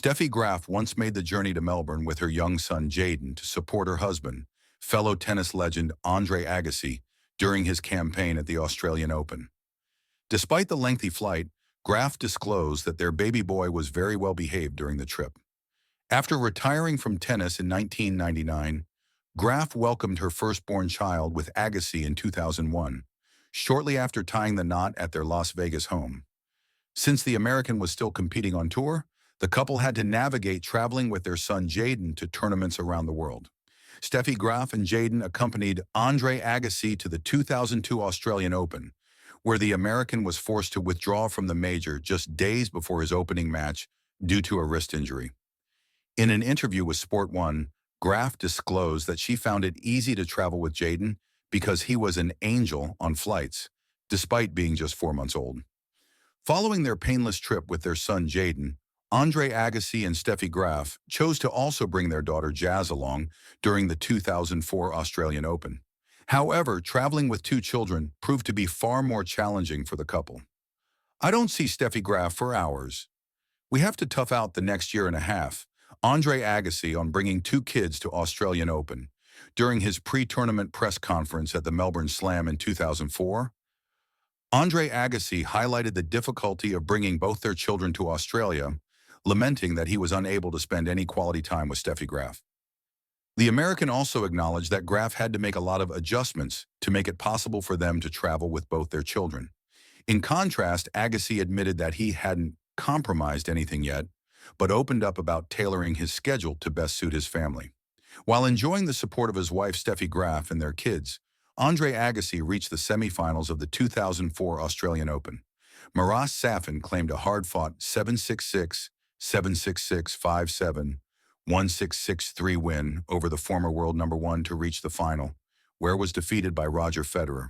Steffi Graf once made the journey to Melbourne with her young son Jaden to support her husband, fellow tennis legend Andre Agassi, during his campaign at the Australian Open. Despite the lengthy flight, Graf disclosed that their baby boy was very well behaved during the trip. After retiring from tennis in 1999, Graf welcomed her firstborn child with Agassi in 2001, shortly after tying the knot at their Las Vegas home. Since the American was still competing on tour, the couple had to navigate traveling with their son Jaden to tournaments around the world. Steffi Graf and Jaden accompanied Andre Agassi to the 2002 Australian Open, where the American was forced to withdraw from the major just days before his opening match due to a wrist injury. In an interview with Sport One, Graf disclosed that she found it easy to travel with Jaden because he was an angel on flights, despite being just 4 months old. Following their painless trip with their son Jaden, Andre Agassi and Steffi Graf chose to also bring their daughter Jazz along during the 2004 Australian Open. However, traveling with two children proved to be far more challenging for the couple. "I don't see Steffi Graf for hours. We have to tough out the next year and a half," Andre Agassi on bringing two kids to Australian Open. During his pre-tournament press conference at the Melbourne Slam in 2004, Andre Agassi highlighted the difficulty of bringing both their children to Australia, lamenting that he was unable to spend any quality time with Steffi Graf. The American also acknowledged that Graf had to make a lot of adjustments to make it possible for them to travel with both their children. In contrast, Agassi admitted that he hadn't compromised anything yet, but opened up about tailoring his schedule to best suit his family. While enjoying the support of his wife Steffi Graf and their kids, Andre Agassi reached the semifinals of the 2004 Australian Open. Maras Safin claimed a hard-fought 7-6-6, 7-6-6, 5-7, 1-6-6-3 win over the former world number one to reach the final, where was defeated by Roger Federer.